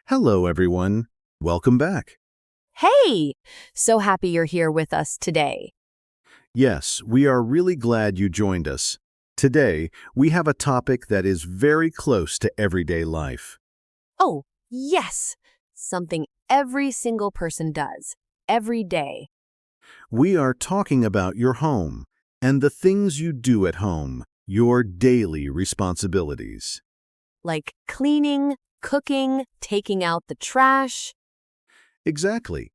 Hello, everyone. Welcome back. Hey! So happy you're here with us today. Yes, we are really glad you joined us. Today, we have a topic that is very close to everyday life. Oh, yes! Something every single person does, every day. We are talking about your home and the things you do at home, your daily responsibilities. Like cleaning, cooking, taking out the trash. Exactly.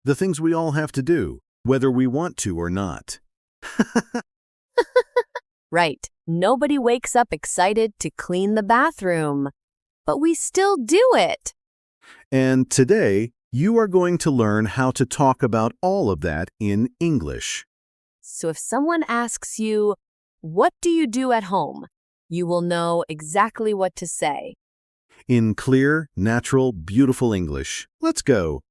The things we all have to do, whether we want to or not. Right. Nobody wakes up excited to clean the bathroom. But we still do it. And today, you are going to learn how to talk about all of that in English. So if someone asks you, "What do you do at home?" you will know exactly what to say. In clear, natural, beautiful English. Let's go.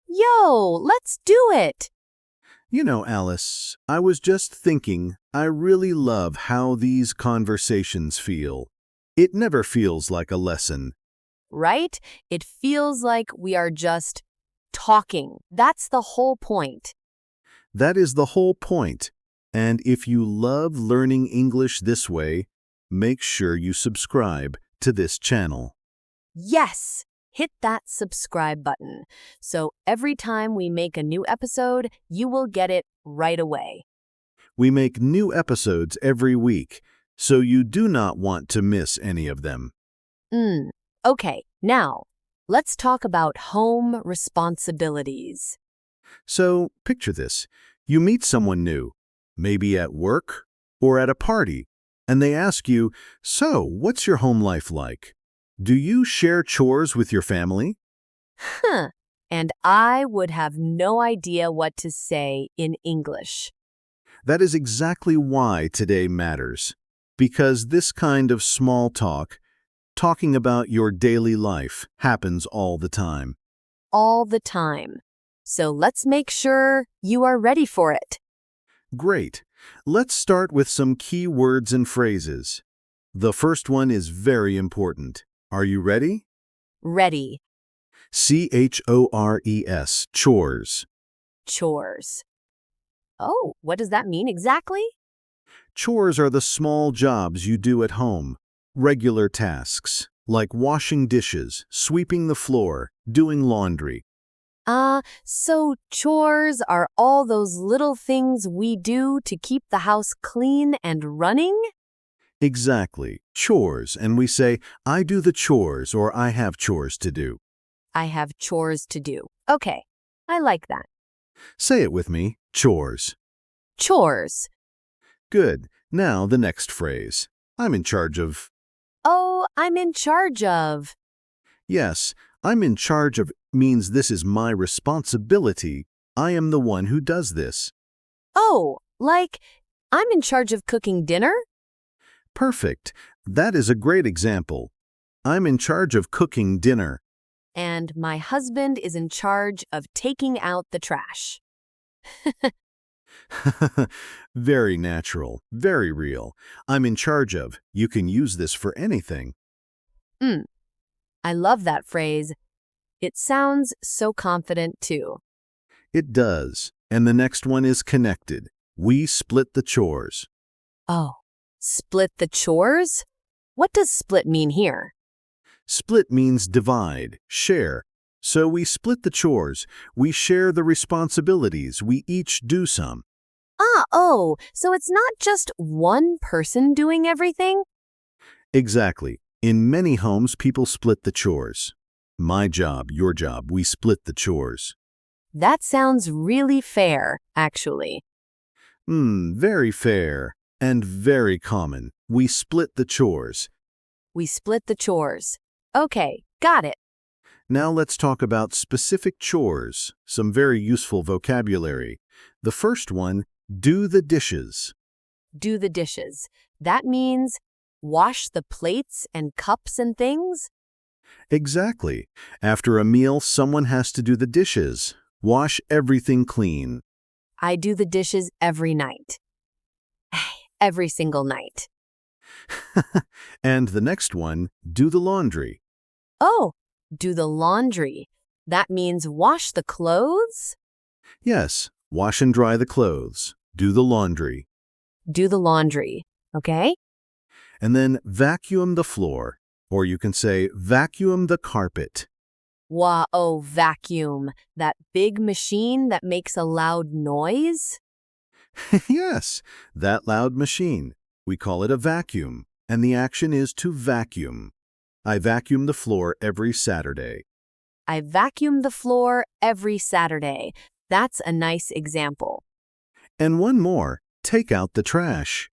Yo, let's do it! You know, Alice, I was just thinking, I really love how these conversations feel. It never feels like a lesson. Right? It feels like we are just talking. That's the whole point. That is the whole point. And if you love learning English this way, make sure you subscribe to this channel. Yes! Hit that subscribe button. So every time we make a new episode, you will get it right away. We make new episodes every week, so you do not want to miss any of them. Okay, now let's talk about home responsibilities. So, picture this. You meet someone new, maybe at work or at a party, and they ask you, "So, what's your home life like? Do you share chores with your family?" Huh. And I would have no idea what to say in English. That is exactly why today matters. Because this kind of small talk, talking about your daily life, happens all the time. All the time. So let's make sure you are ready for it. Great. Let's start with some key words and phrases. The first one is very important. Are you ready? Ready. Chores, chores. Chores. Oh, what does that mean exactly? Chores are the small jobs you do at home, regular tasks, like washing dishes, sweeping the floor, doing laundry. So chores are all those little things we do to keep the house clean and running? Exactly, chores, and we say, "I do the chores," or "I have chores to do." I have chores to do. Okay, I like that. Say it with me, chores. Chores. Good. Now the next phrase. I'm in charge of. Oh, I'm in charge of. Yes, I'm in charge of means this is my responsibility. I am the one who does this. Oh, like I'm in charge of cooking dinner? Perfect. That is a great example. I'm in charge of cooking dinner. And my husband is in charge of taking out the trash. Very natural, very real. I'm in charge of. You can use this for anything. I love that phrase. It sounds so confident, too. It does. And the next one is connected. We split the chores. Oh, split the chores? What does split mean here? Split means divide, share. So we split the chores. We share the responsibilities. We each do some. So it's not just one person doing everything? Exactly. In many homes, people split the chores. My job, your job, we split the chores. That sounds really fair, actually. Very fair and very common. We split the chores. We split the chores. Okay, got it. Now let's talk about specific chores, some very useful vocabulary. The first one, do the dishes. Do the dishes. That means wash the plates and cups and things? Exactly. After a meal, someone has to do the dishes. Wash everything clean. I do the dishes every night. Every single night. And the next one, do the laundry. Oh, Do the laundry. That means wash the clothes? Yes, wash and dry the clothes. Do the laundry. Do the laundry. Okay? And then vacuum the floor. Or you can say vacuum the carpet. Wow, vacuum. That big machine that makes a loud noise? Yes, that loud machine. We call it a vacuum, and the action is to vacuum. I vacuum the floor every Saturday. I vacuum the floor every Saturday. That's a nice example. And one more, take out the trash.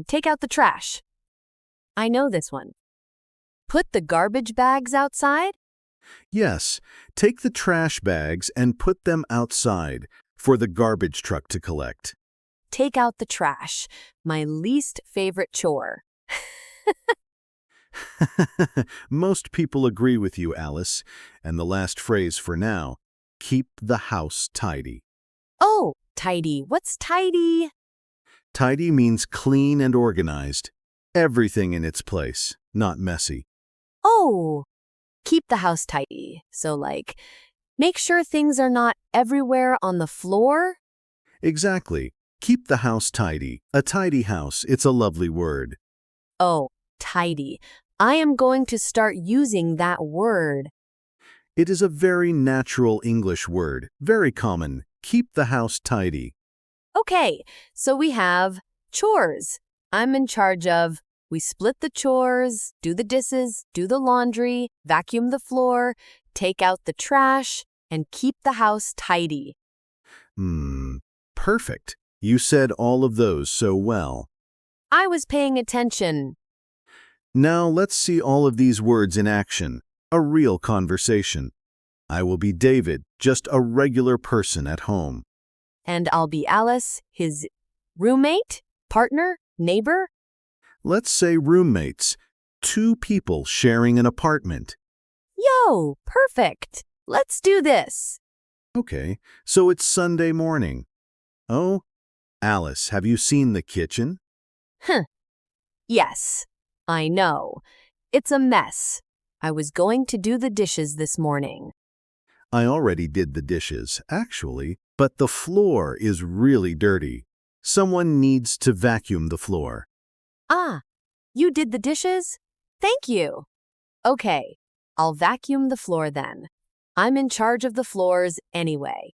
Take out the trash. I know this one. Put the garbage bags outside? Yes, take the trash bags and put them outside for the garbage truck to collect. Take out the trash. My least favorite chore. Most people agree with you, Alice. And the last phrase for now, keep the house tidy. Oh, tidy. What's tidy? Tidy means clean and organized. Everything in its place, not messy. Oh, keep the house tidy. So, like, make sure things are not everywhere on the floor? Exactly. Keep the house tidy. A tidy house, it's a lovely word. Oh, tidy. I am going to start using that word. It is a very natural English word, very common. Keep the house tidy. Okay, so we have chores. I'm in charge of. We split the chores, do the dishes, do the laundry, vacuum the floor, take out the trash, and keep the house tidy. Perfect. You said all of those so well. I was paying attention. Now let's see all of these words in action. A real conversation. I will be David, just a regular person at home. And I'll be Alice, his roommate, partner, neighbor. Let's say roommates. Two people sharing an apartment. Yo, perfect. Let's do this. Okay, so it's Sunday morning. Oh, Alice, have you seen the kitchen? Yes, I know. It's a mess. I was going to do the dishes this morning. I already did the dishes, actually, but the floor is really dirty. Someone needs to vacuum the floor. Ah, you did the dishes? Thank you. Okay, I'll vacuum the floor then. I'm in charge of the floors anyway.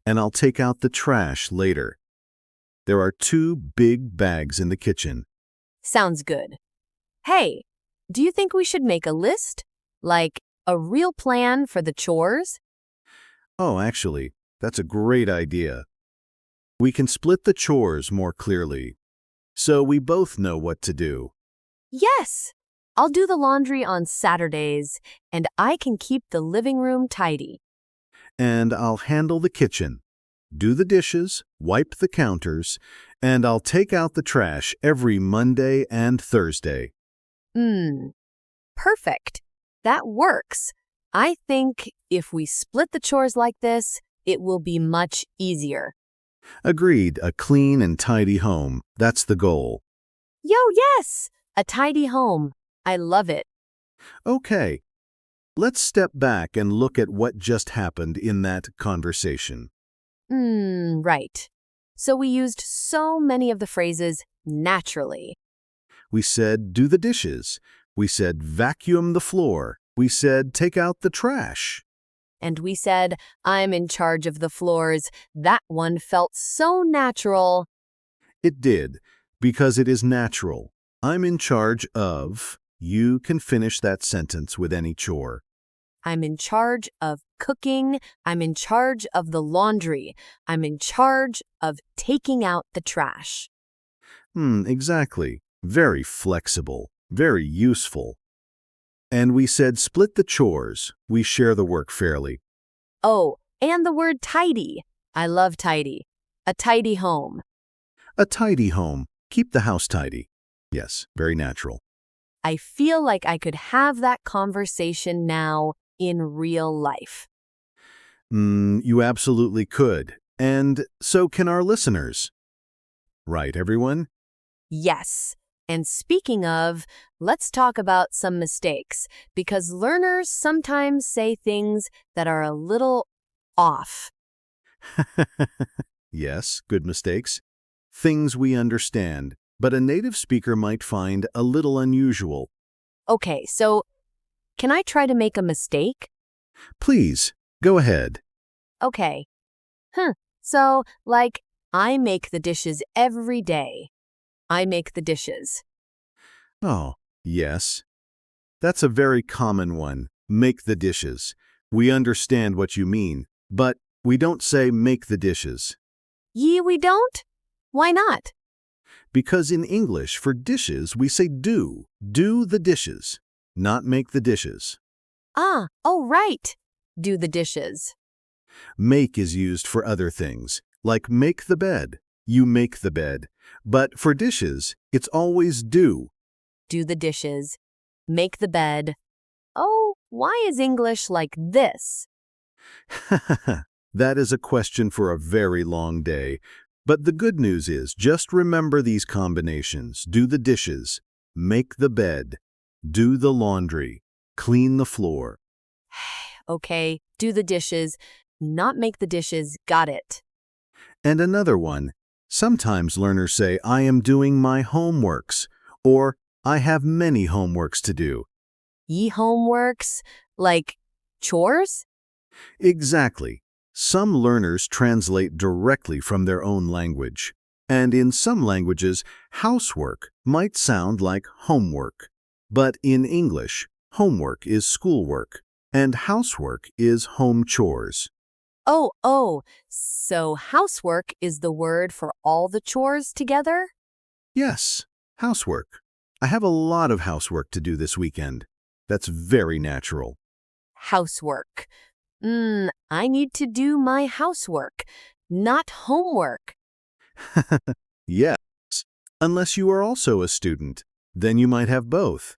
And I'll take out the trash later. There are two big bags in the kitchen. Sounds good. Hey, do you think we should make a list? Like a real plan for the chores? Oh, actually, that's a great idea. We can split the chores more clearly, so we both know what to do. Yes! I'll do the laundry on Saturdays, and I can keep the living room tidy. And I'll handle the kitchen, do the dishes, wipe the counters, and I'll take out the trash every Monday and Thursday. Perfect. That works. I think if we split the chores like this, it will be much easier. Agreed, a clean and tidy home. That's the goal. Yo, yes! A tidy home. I love it. Okay, let's step back and look at what just happened in that conversation. Right. So we used so many of the phrases naturally. We said, do the dishes. We said, vacuum the floor. We said, take out the trash. And we said, I'm in charge of the floors. That one felt so natural. It did, because it is natural. I'm in charge of. You can finish that sentence with any chore. I'm in charge of cooking. I'm in charge of the laundry. I'm in charge of taking out the trash. Exactly. Very flexible. Very useful. And we said split the chores. We share the work fairly. Oh, and the word tidy. I love tidy. A tidy home. A tidy home. Keep the house tidy. Yes, very natural. I feel like I could have that conversation now in real life. You absolutely could. And so can our listeners. Right, everyone? Yes, And speaking of, let's talk about some mistakes, because learners sometimes say things that are a little off. Yes, good mistakes. Things we understand, but a native speaker might find a little unusual. Okay, so can I try to make a mistake? Please, go ahead. Okay. So, like, I make the dishes every day. I make the dishes. Oh, yes. That's a very common one. Make the dishes. We understand what you mean, but we don't say make the dishes. We don't? Why not? Because in English, for dishes, we say do. Do the dishes, not make the dishes. Oh, right. Do the dishes. Make is used for other things, like make the bed. You make the bed. But for dishes, it's always do. Do the dishes. Make the bed. Oh, why is English like this? That is a question for a very long day. But the good news is, just remember these combinations. Do the dishes, make the bed, do the laundry, clean the floor. Okay, do the dishes. Not make the dishes. Got it. And another one, sometimes learners say, I am doing my homeworks, or I have many homeworks to do. Homeworks? Like chores? Exactly. Some learners translate directly from their own language. And in some languages, housework might sound like homework. But in English, homework is schoolwork, and housework is home chores. Oh, so housework is the word for all the chores together? Yes, housework. I have a lot of housework to do this weekend. That's very natural. Housework. I need to do my housework, not homework. Yes, unless you are also a student. Then you might have both.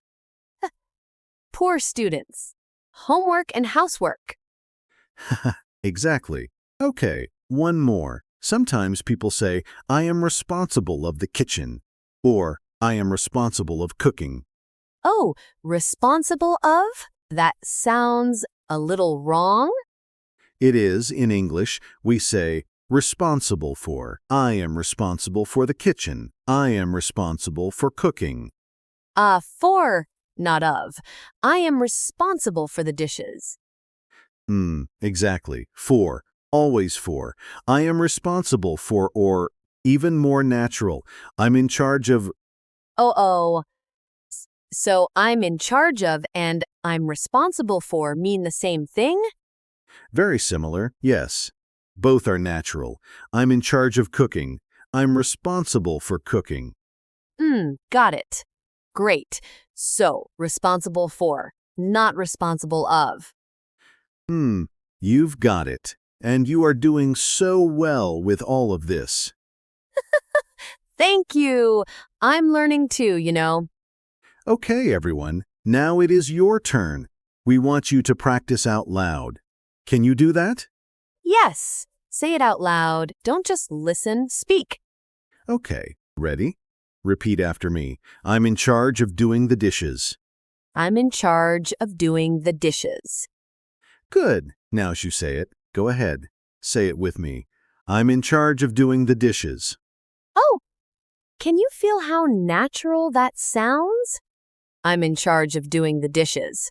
Poor students. Homework and housework. Exactly. Okay, one more. Sometimes people say, I am responsible of the kitchen, or I am responsible of cooking. Oh, responsible of? That sounds a little wrong. It is, in English, we say, responsible for. I am responsible for the kitchen. I am responsible for cooking. For, not of. I am responsible for the dishes. Exactly. For. Always for. I am responsible for, or even more natural, I'm in charge of. Oh. So I'm in charge of and I'm responsible for mean the same thing? Very similar, yes. Both are natural. I'm in charge of cooking. I'm responsible for cooking. Got it. Great. So, responsible for, not responsible of. You've got it. And you are doing so well with all of this. Thank you. I'm learning too. Okay, everyone. Now it is your turn. We want you to practice out loud. Can you do that? Yes. Say it out loud. Don't just listen, speak. Okay. Ready? Repeat after me. I'm in charge of doing the dishes. I'm in charge of doing the dishes. Good. Now as you say it, go ahead. Say it with me. I'm in charge of doing the dishes. Oh, can you feel how natural that sounds? I'm in charge of doing the dishes.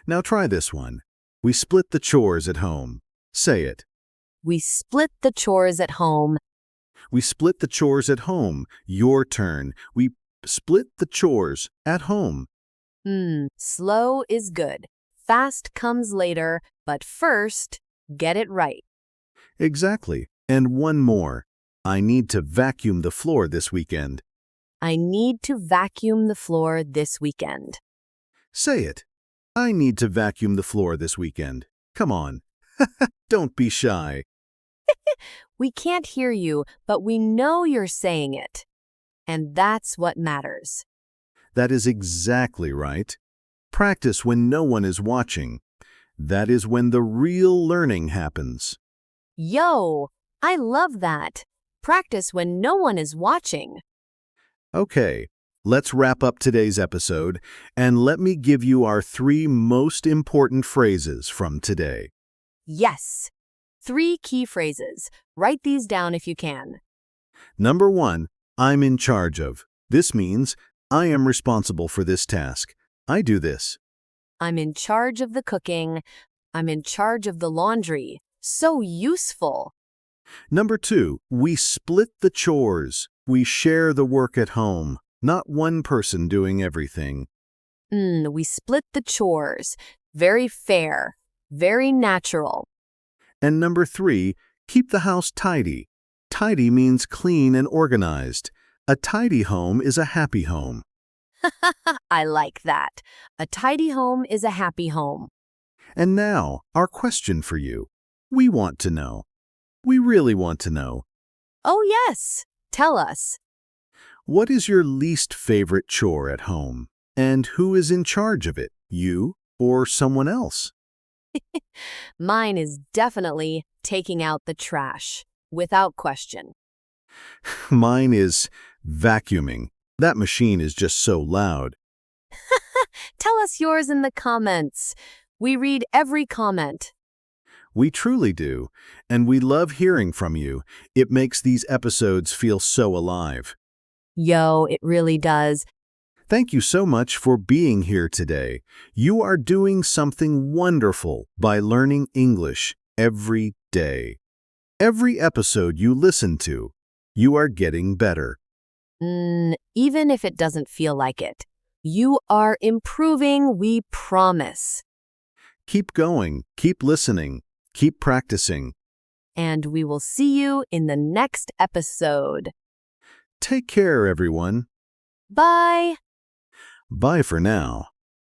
Now try this one. We split the chores at home. Say it. We split the chores at home. We split the chores at home. Your turn. We split the chores at home. Slow is good. Fast comes later, but first, get it right. Exactly. And one more. I need to vacuum the floor this weekend. I need to vacuum the floor this weekend. Say it. I need to vacuum the floor this weekend. Come on. Don't be shy. We can't hear you, but we know you're saying it. And that's what matters. That is exactly right. Practice when no one is watching. That is when the real learning happens. Yo, I love that. Practice when no one is watching. Okay, let's wrap up today's episode, and let me give you our 3 most important phrases from today. Yes. 3 key phrases. Write these down if you can. Number 1, I'm in charge of. This means, I am responsible for this task. I do this. I'm in charge of the cooking. I'm in charge of the laundry. So useful. Number 2, we split the chores. We share the work at home, not one person doing everything. We split the chores. Very fair. Very natural. And number 3, keep the house tidy. Tidy means clean and organized. A tidy home is a happy home. I like that. A tidy home is a happy home. And now, our question for you. We want to know. We really want to know. Oh, yes. Tell us. What is your least favorite chore at home? And who is in charge of it, you or someone else? Mine is definitely taking out the trash, without question. Mine is vacuuming. That machine is just so loud. Tell us yours in the comments. We read every comment. We truly do, and we love hearing from you. It makes these episodes feel so alive. Yo, it really does. Thank you so much for being here today. You are doing something wonderful by learning English every day. Every episode you listen to, you are getting better. Even if it doesn't feel like it. You are improving, we promise. Keep going, keep listening, keep practicing. And we will see you in the next episode. Take care, everyone. Bye! Bye for now.